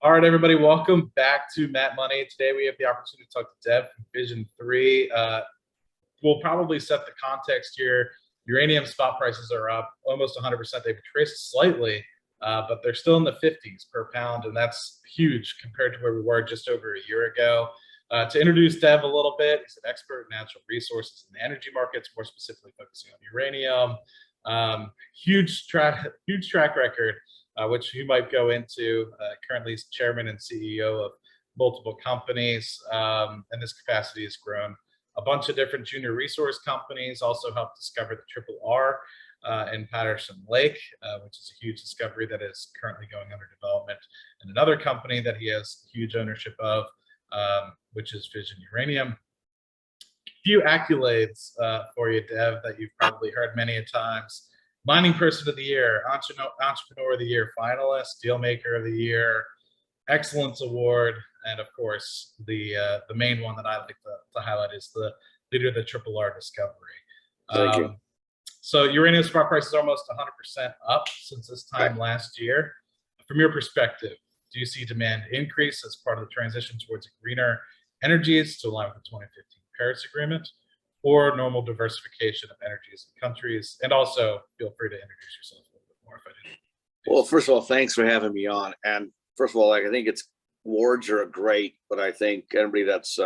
All right, everybody, welcome back to Matt Money. Today we have the opportunity to talk to Dev from Fission 3. We'll probably set the context here. Uranium spot prices are up almost 100%. They've retraced slightly, but they're still in the 50s per pound, and that's huge compared to where we were just over a year ago. To introduce Dev a little bit, he's an expert in natural resources and energy markets, more specifically focusing on uranium. Huge track record. Which you might go into. Currently, he's chairman and CEO of multiple companies, and this capacity has grown. A bunch of different junior resource companies also helped discover the Triple R in Patterson Lake, which is a huge discovery that is currently going under development. And another company that he has huge ownership of, which is Fission Uranium. Few accolades for you, Dev, that you've probably heard many a times. Mining Person of the Year, Entrepreneur of the Year finalist, Dealmaker of the Year, Excellence Award, and of course the main one that I like to highlight is the leader of the Triple R discovery. Thank you. So uranium spot price is almost 100% up since this time last year. From your perspective, do you see demand increase as part of the transition towards greener energies to align with the 2015 Paris Agreement, or normal diversification of energies and countries? And also, feel free to introduce yourself a little bit more if I didn't. Well, first of all, thanks for having me on. And first of all, I think awards are great, but I think everybody that's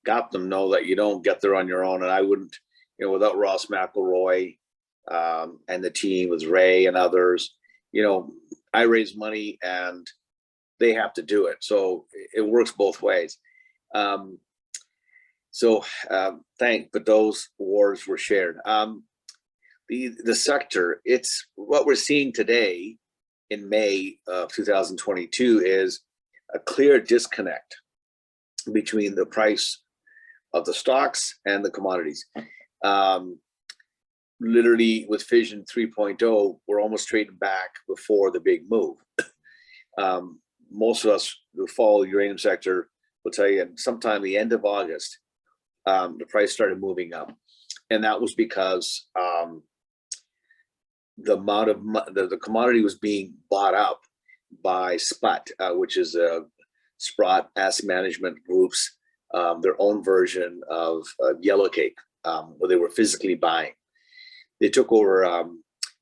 got them know that you don't get there on your own. And I wouldn't, without Ross McElroy and the team with Ray and others, I raise money and they have to do it. So it works both ways. But those awards were shared. The sector, it's what we're seeing today in May of 2022 is a clear disconnect between the price of the stocks and the commodities. Literally with Fission 3.0, we're almost trading back before the big move. Most of us who follow the uranium sector will tell you sometime the end of August, the price started moving up, and that was because the amount of the commodity was being bought up by SPUT, which is a Sprott Asset Management Group's their own version of Yellowcake, where they were physically buying. They took over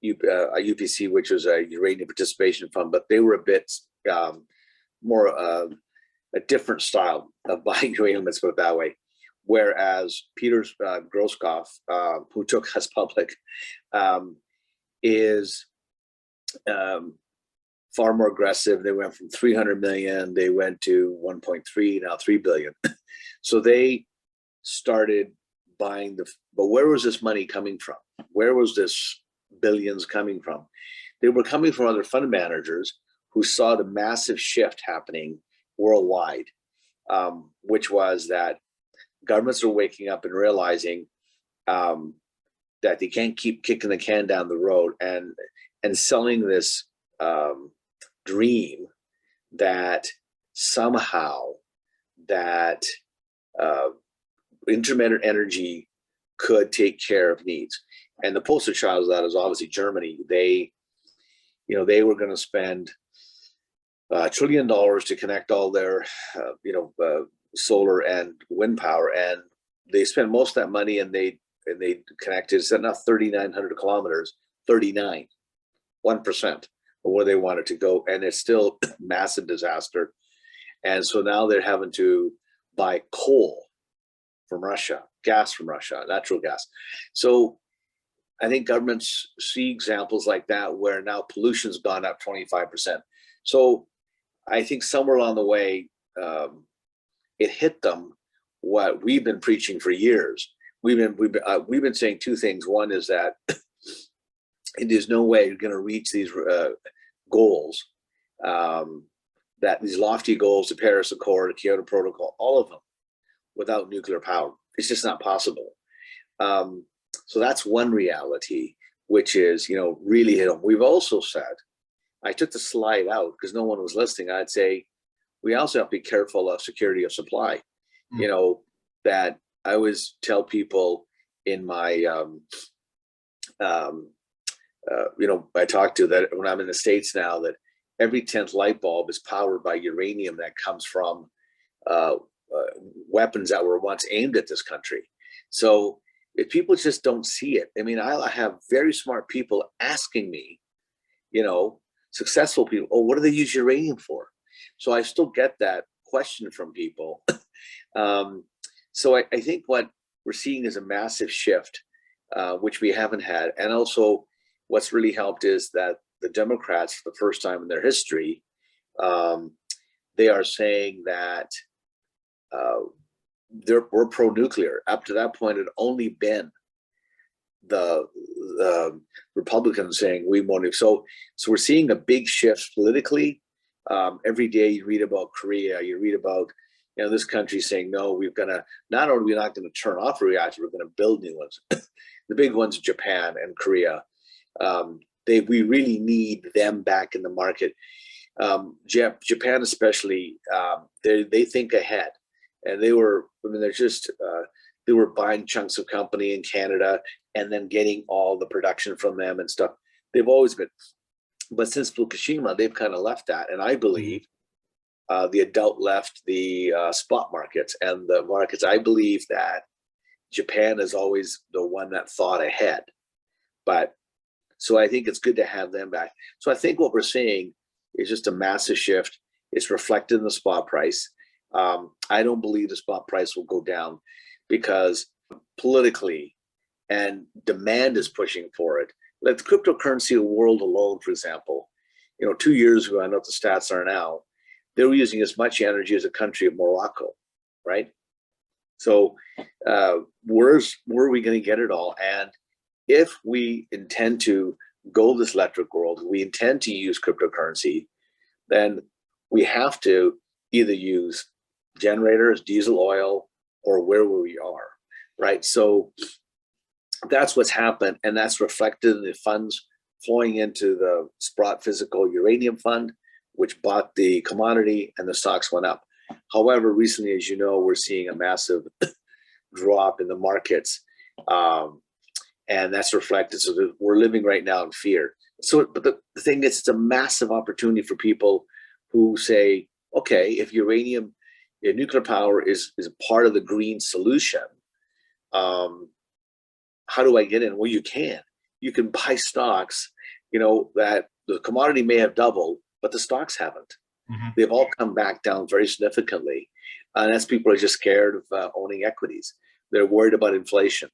UPC, which was a uranium participation fund, but they were a bit more a different style of buying uranium, let's put it that way. Whereas Peter Groskopf, who took us public, is far more aggressive. They went from 300 million, they went to 1.3, now 3 billion. So they started buying but where was this money coming from? Where was this billions coming from? They were coming from other fund managers who saw the massive shift happening worldwide, which was that governments are waking up and realizing that they can't keep kicking the can down the road and selling this dream that somehow that intermittent energy could take care of needs. And the poster child of that is obviously Germany. They were going to spend $1 trillion to connect all their solar and wind power, and they spent most of that money, and they connected, it's not 3,900 kilometers, 1% of where they wanted to go, and it's still a massive disaster. And so now they're having to buy coal from Russia, gas from Russia, natural gas. So I think governments see examples like that where now pollution's gone up 25%. So I think somewhere along the way, it hit them what we've been preaching for years. We've been saying two things. One is that there's no way you're going to reach these goals, that these lofty goals, the Paris Accord, the Kyoto Protocol, all of them, without nuclear power. It's just not possible. So that's one reality, which is, really hit them. We've also said, I took the slide out because no one was listening. I'd say we also have to be careful of security of supply. That I always tell people in my, I talk to that when I'm in the States now, that every 10th light bulb is powered by uranium that comes from weapons that were once aimed at this country. So if people just don't see it, I mean, I have very smart people asking me, you know, successful people, oh, what do they use uranium for? So I still get that question from people. So I think what we're seeing is a massive shift, which we haven't had. And also what's really helped is that the Democrats, for the first time in their history, they are saying that we're pro-nuclear. Up to that point, it had only been the Republicans saying we want to. So we're seeing a big shift politically. Every day you read about Korea, you read about, you know, this country saying, no, we're gonna, not only are we not going to turn off a reactor, we're going to build new ones. The big ones, Japan and Korea. We really need them back in the market. Japan especially, they think ahead, and they were, I mean, they're just, they were buying chunks of company in Canada and then getting all the production from them and stuff. They've always been, but since Fukushima, they've kind of left that. And I believe the adult left the spot markets and the markets. I believe that Japan is always the one that thought ahead. But so I think it's good to have them back. So I think what we're seeing is just a massive shift. It's reflected in the spot price. I don't believe the spot price will go down because politically and demand is pushing for it. Let the cryptocurrency world alone, for example, you know, 2 years ago, I know what the stats are now, they were using as much energy as a country of Morocco, right? So where are we going to get it all? And if we intend to go this electric world, we intend to use cryptocurrency, then we have to either use generators, diesel, oil, or where we are, right? So that's what's happened, and that's reflected in the funds flowing into the Sprott Physical Uranium Fund, which bought the commodity, and the stocks went up. However, recently, as you know, we're seeing a massive drop in the markets, and that's reflected. So we're living right now in fear. So, but the thing is, it's a massive opportunity for people who say, okay, if uranium, if nuclear power is a part of the green solution, how do I get in? Well, you can buy stocks, you know, that the commodity may have doubled, but the stocks haven't. Mm-hmm. They've all come back down very significantly. And that's people are just scared of owning equities. They're worried about inflation.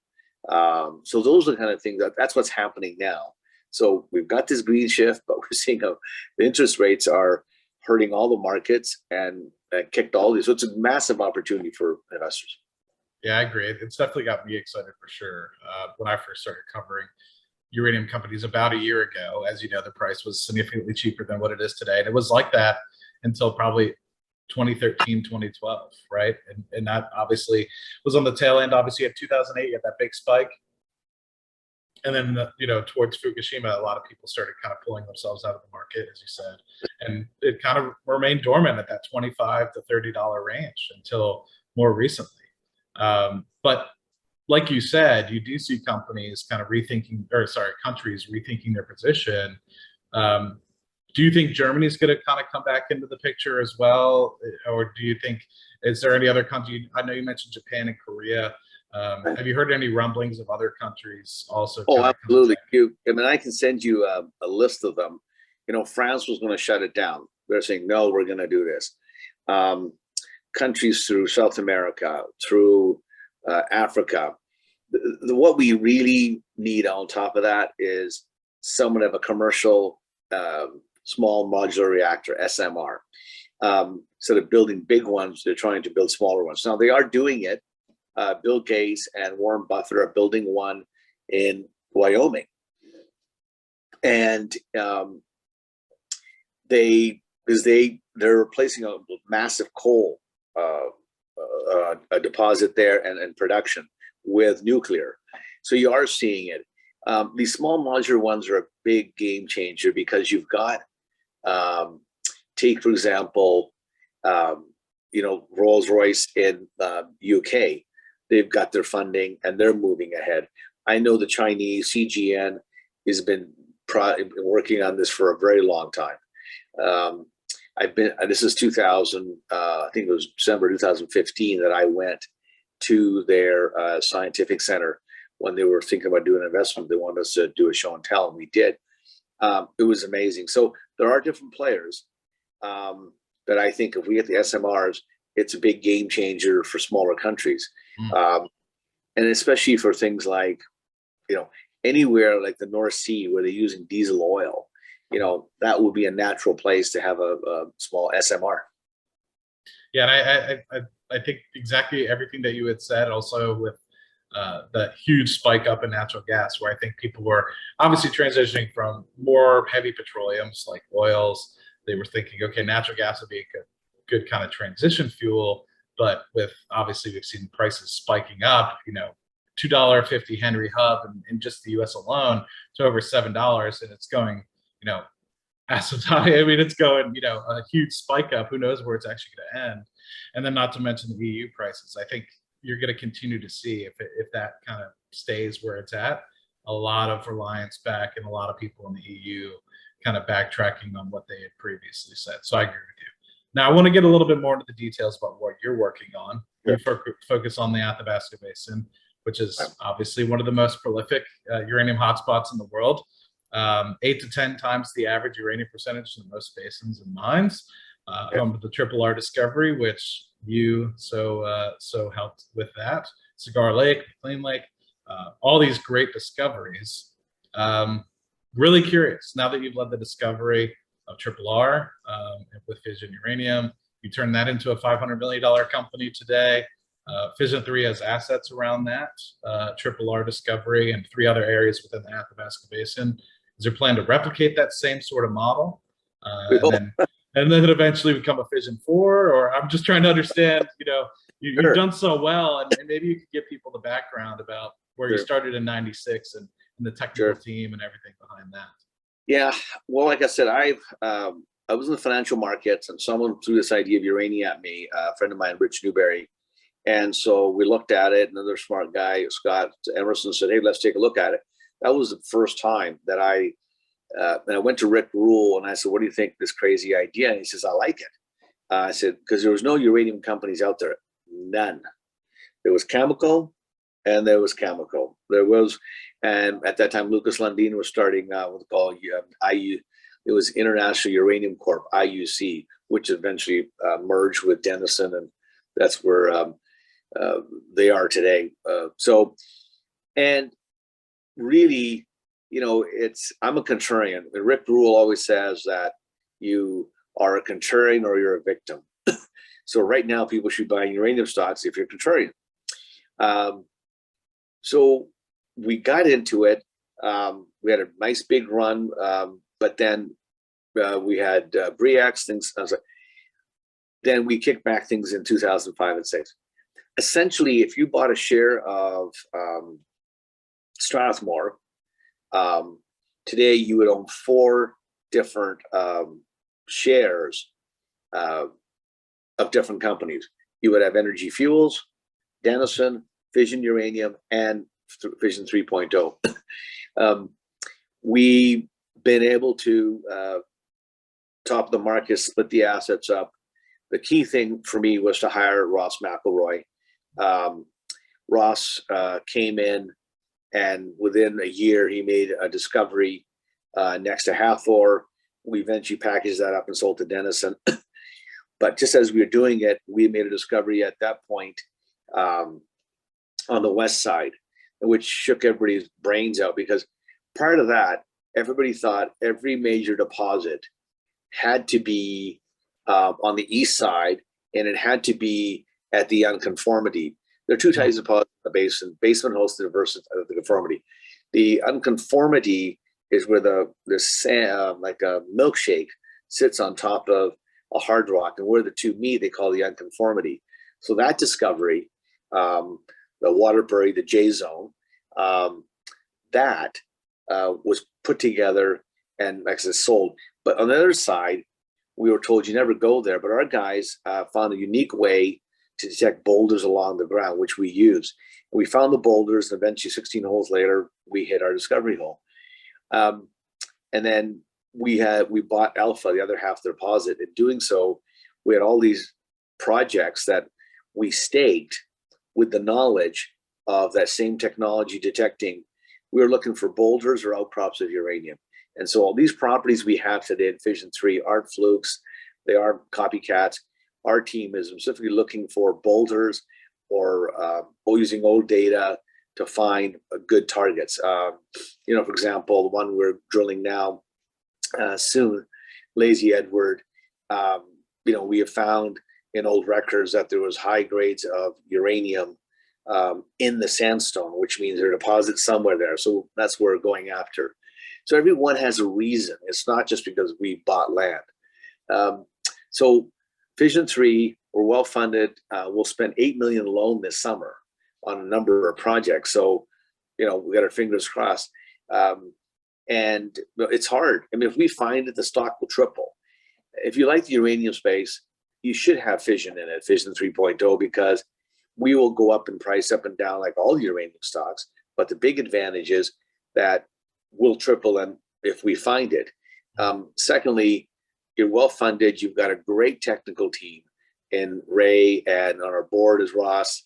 So those are the kind of things that's what's happening now. So we've got this green shift, but we're seeing how the interest rates are hurting all the markets and kicked all these. So it's a massive opportunity for investors. Yeah, I agree. It's definitely got me excited for sure. When I first started covering uranium companies about a year ago, as you know, the price was significantly cheaper than what it is today. And it was like that until probably 2013, 2012, right? And that obviously was on the tail end. Obviously, at 2008, you had that big spike. And then, you know, towards Fukushima, a lot of people started kind of pulling themselves out of the market, as you said. And it kind of remained dormant at that $25 to $30 range until more recently. But like you said, you do see companies kind of rethinking, or sorry, countries rethinking their position. Do you think Germany's going to kind of come back into the picture as well? Or do you think, is there any other country? I know you mentioned Japan and Korea. Have you heard any rumblings of other countries also? Oh, absolutely. I mean, I can send you a list of them. You know, France was going to shut it down. They're saying, no, we're going to do this. Countries through South America, through Africa. What we really need on top of that is somewhat of a commercial small modular reactor, SMR. Instead of building big ones, they're trying to build smaller ones. Now, they are doing it. Bill Gates and Warren Buffett are building one in Wyoming. And they're replacing a massive coal a deposit there and production with nuclear. So you are seeing it. These small modular ones are a big game changer because you've got, take for example, you know, Rolls-Royce in UK. They've got their funding and they're moving ahead. I know the Chinese CGN has been working on this for a very long time. I've been, this is 2000, I think it was December 2015 that I went to their scientific center when they were thinking about doing an investment. They wanted us to do a show and tell, and we did. It was amazing. So there are different players that I think if we get the SMRs, it's a big game changer for smaller countries. And especially for things like, anywhere like the North Sea where they're using diesel oil, that would be a natural place to have a small SMR. Yeah, and I think exactly everything that you had said, also with the huge spike up in natural gas, where I think people were obviously transitioning from more heavy petroleums like oils. They were thinking, okay, natural gas would be a good kind of transition fuel. But with, obviously, we've seen prices spiking up, $2.50 Henry Hub in just the US alone to over $7. And it's going, asymptotic. I mean, it's going, a huge spike up. Who knows where it's actually going to end? And then not to mention the EU prices. I think you're going to continue to see if that kind of stays where it's at, a lot of reliance back and a lot of people in the EU kind of backtracking on what they had previously said. So I agree with you. Now, I want to get a little bit more into the details about what you're working on. You focus on the Athabasca Basin, which is obviously one of the most prolific uranium hotspots in the world. 8 to 10 times the average uranium percentage in most basins and mines. Home to the Triple R discovery, which you so helped with that. Cigar Lake, McLean Lake, all these great discoveries. Really curious, now that you've led the discovery of Triple R with Fission Uranium, you turned that into a $500 million company today. Fission 3 has assets around that Triple R discovery and 3 other areas within the Athabasca Basin. Is there a plan to replicate that same sort of model? And then eventually become a Fission 4? Or I'm just trying to understand, you've done so well, and maybe you could give people the background about where you started in '96 and the technical team and everything behind that. Yeah, well, like I said, I was in the financial markets, and someone threw this idea of uranium at me, a friend of mine, Rich Newberry. And so we looked at it, and another smart guy, Scott Emerson, said, hey, let's take a look at it. That was the first time that I went to Rick Rule, and I said, what do you think of this crazy idea? And he says, I like it. I said, because there was no uranium companies out there, none. There was chemical, and there was chemical. There was, and at that time, Lucas Lundin was starting what's called IU. It was International Uranium Corp, IUC, which eventually merged with Denison, and that's where they are today. And really, I'm a contrarian. Rick Rule always says that you are a contrarian or you're a victim. So right now, people should buy uranium stocks if you're contrarian. So we got into it. We had a nice big run, but then we had Briax things. Then we kicked back things in 2005 and 6. Essentially, if you bought a share of Strathmore, today you would own 4 different shares of different companies. You would have Energy Fuels, Denison, Fission Uranium, and Fission 3.0. We've been able to top the market, split the assets up. The key thing for me was to hire Ross McElroy. Ross came in, and within a year, he made a discovery next to Hathor. We eventually packaged that up and sold to Denison. But just as we were doing it, we made a discovery at that point on the west side, which shook everybody's brains out, because part of that, everybody thought every major deposit had to be on the east side, and it had to be at the unconformity. There are 2 types of deposits in the basin: basement hosted versus the conformity. The unconformity is where the sand, like a milkshake, sits on top of a hard rock, and where the 2 meet, they call the unconformity. So that discovery, the Waterbury, the J zone, that was put together and actually sold. But on the other side, we were told you never go there. But our guys found a unique way to detect boulders along the ground, which we use. And we found the boulders, and eventually 16 holes later, we hit our discovery hole. And then we bought Alpha, the other half of the deposit. In doing so, we had all these projects that we staked with the knowledge of that same technology detecting. We were looking for boulders or outcrops of uranium. And so all these properties we have today in Fission 3 aren't flukes, they aren't copycats. Our team is specifically looking for boulders or using old data to find good targets. You know, for example, the one we're drilling now soon, Lazy Edward, you know, we have found in old records that there was high grades of uranium in the sandstone, which means there are deposits somewhere there. So that's what we're going after. So everyone has a reason. It's not just because we bought land. So Fission 3, we're well funded. We'll spend $8 million alone this summer on a number of projects. So, you know, we got our fingers crossed. And it's hard. I mean, if we find it, the stock will triple. If you like the uranium space, you should have Fission in it, Fission 3.0, because we will go up in price up and down like all the uranium stocks. But the big advantage is that we'll triple them if we find it. Secondly, you're well funded. You've got a great technical team in Ray, and on our board is Ross.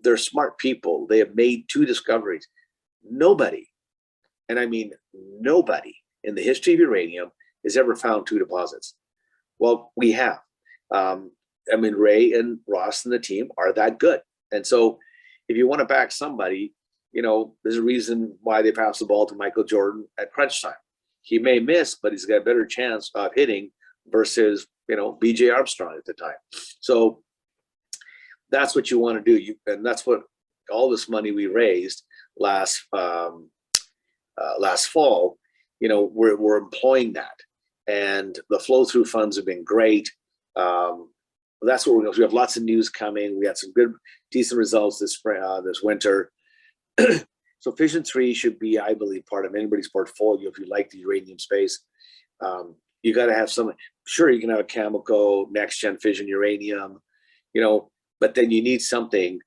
They're smart people. They have made 2 discoveries. Nobody, and I mean nobody, in the history of uranium has ever found 2 deposits. Well, we have. I mean, Ray and Ross and the team are that good. And so if you want to back somebody, you know, there's a reason why they pass the ball to Michael Jordan at crunch time. He may miss, but he's got a better chance of hitting versus, you know, BJ Armstrong at the time. So that's what you want to do. And that's what all this money we raised last fall, you know, we're employing that. And the flow through funds have been great. That's what we're going to do. We have lots of news coming. We had some good, decent results this spring, this winter. So Fission 3 should be, I believe, part of anybody's portfolio if you like the uranium space. You got to have some, sure, you can have a Cameco, next gen fission uranium, you know, but then you need something,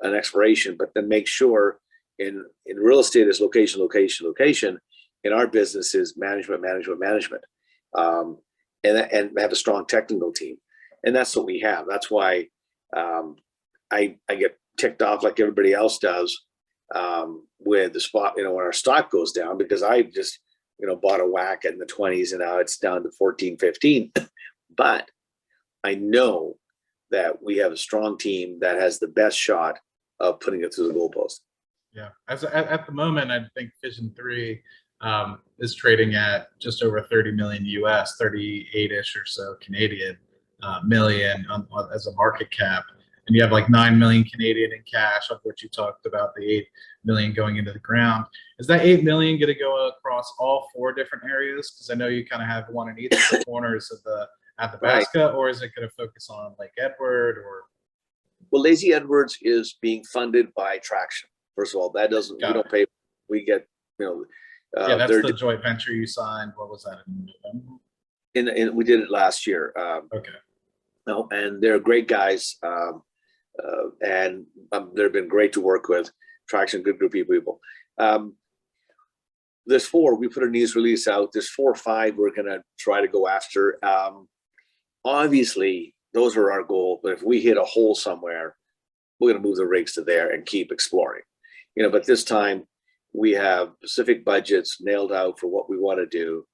an exploration, but then make sure in real estate is location, location, location. In our business is management, management, management, and have a strong technical team. And that's what we have. That's why I get ticked off like everybody else does with the spot, you know, when our stock goes down, because I just, you know, bought a whack in the 20s and now it's down to 14, 15. But I know that we have a strong team that has the best shot of putting it through the goalpost. Yeah, at the moment, I think Fission 3 is trading at just over 30 million US, 38-ish or so Canadian million as a market cap. And you have like 9 million Canadian in cash, of which you talked about the 8 million going into the ground. Is that 8 million going to go across all 4 different areas? Because I know you kind of have one in each of the corners of the Athabasca, right. Or is it going to focus on Lake Edward? Or well, Lazy Edwards is being funded by Traction. First of all, that doesn't, we don't pay, we get, you know. Yeah, that's the joint venture you signed. What was that in November? We did it last year. Okay. No, and they're great guys. And they've been great to work with. Traction, good group of people. There's 4, we put a news release out. There's 4 or 5 we're going to try to go after. Obviously, those are our goal. But if we hit a hole somewhere, we're going to move the rigs to there and keep exploring. You know, but this time we have specific budgets nailed out for what we want to do.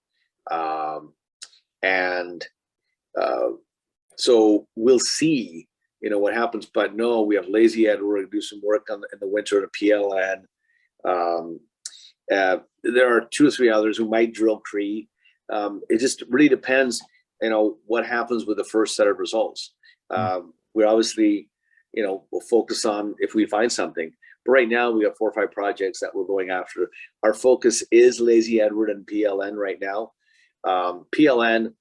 So we'll see, you know, what happens. But no, we have Lazy Ed. We're going to do some work in the winter to PLN. There are 2 or 3 others who might drill Cree. It just really depends, you know, what happens with the first set of results. We're obviously, you know, we'll focus on if we find something. But right now we have 4 or 5 projects that we're going after. Our focus is Lazy Edward and PLN right now. PLN,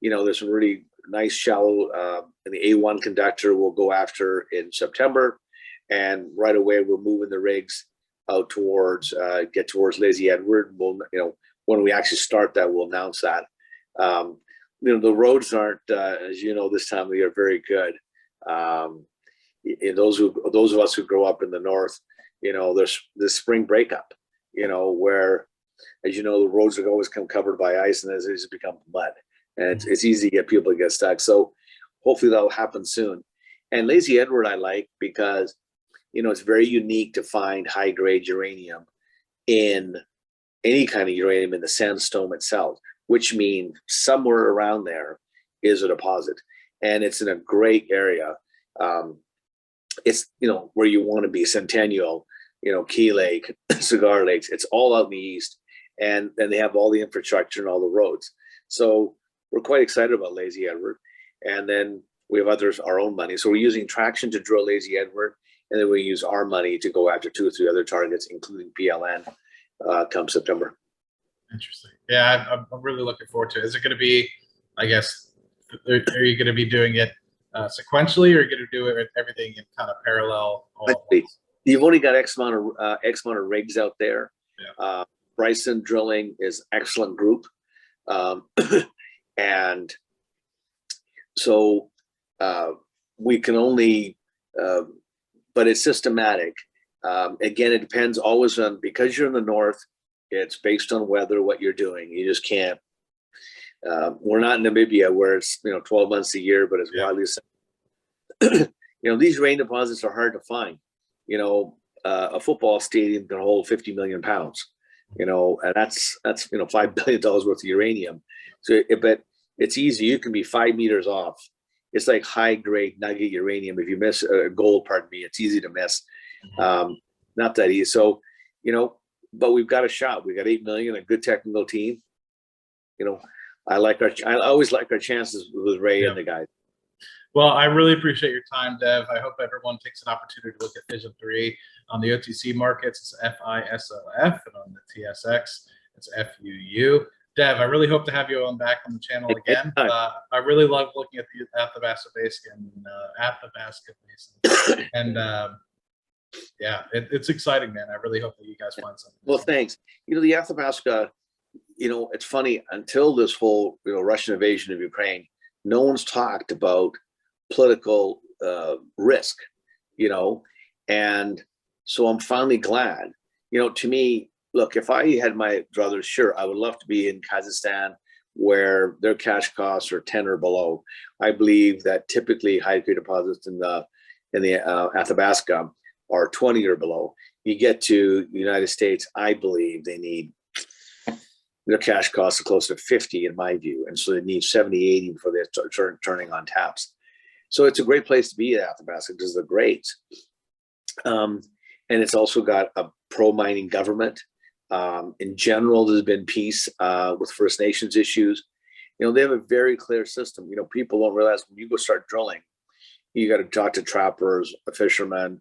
you know, there's some really nice shallow in the A1 conductor we'll go after in September, and right away we're moving the rigs out towards get towards Lazy Edward. We'll, you know, when we actually start that, we'll announce that. You know, the roads aren't as you know, this time of year very good. Those of us who grow up in the north, you know, there's this spring breakup, you know, where as you know, the roads are always come covered by ice, and it's become mud, and it's easy to get people to get stuck. So hopefully that'll happen soon. And Lazy Edward I like because, you know, it's very unique to find high grade uranium in any kind of uranium in the sandstone itself, which means somewhere around there is a deposit, and it's in a great area. It's, you know, where you want to be, Centennial, you know, Key Lake, Cigar Lakes. It's all out in the east, and they have all the infrastructure and all the roads. So we're quite excited about Lazy Edward. And then we have our own money. So we're using Traction to drill Lazy Edward, and then we use our money to go after 2 or 3 other targets, including PLN, come September. Interesting. Yeah, I'm really looking forward to it. Is it going to be, I guess, are you going to be doing it sequentially, or are you going to do it everything in kind of parallel? You've only got X amount of rigs out there. Yeah. Bryson Drilling is excellent group. And so we can only, but it's systematic. Again, it depends always on, because you're in the north, it's based on weather, what you're doing. You just can't, we're not in Namibia where it's, you know, 12 months a year, but it's widely, you know, these rain deposits are hard to find. You know, a football stadium can hold 50 million pounds, you know, and that's, you know, $5 billion worth of uranium. So, but it's easy. You can be 5 meters off. It's like high grade nugget uranium. If you miss gold, pardon me, it's easy to miss. Not that easy. So, you know, but we've got a shot. We got 8 million, a good technical team. You know, I always like our chances with Ray and the guys. Well, I really appreciate your time, Dev. I hope everyone takes an opportunity to look at Fission 3 on the OTC markets. It's FISOF, and on the TSX, it's FUU. Dev, I really hope to have you back on the channel again. I really love looking at the Athabasca Basin and yeah, it's exciting, man. I really hope that you guys find something. Well, thanks. You know, the Athabasca, you know, it's funny, until this whole, you know, Russian invasion of Ukraine, no one's talked about political risk, you know, and so I'm finally glad. You know, to me, look, if I had my druthers, sure, I would love to be in Kazakhstan where their cash costs are 10 or below. I believe that typically high-grade deposits in the Athabasca are 20 or below. You get to the United States, I believe they need, their cash costs are close to 50 in my view, and so they need 70, 80 before they start turning on taps. So it's a great place to be at Athabasca because of the grades. And it's also got a pro-mining government. In general, there's been peace with First Nations issues. You know, they have a very clear system. You know, people don't realize when you go start drilling, you got to talk to trappers, fishermen,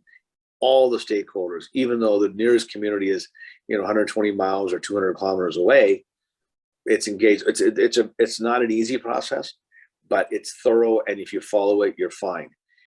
all the stakeholders, even though the nearest community is, you know, 120 miles or 200 kilometers away. It's engaged. It's not an easy process, but it's thorough. And if you follow it, you're fine.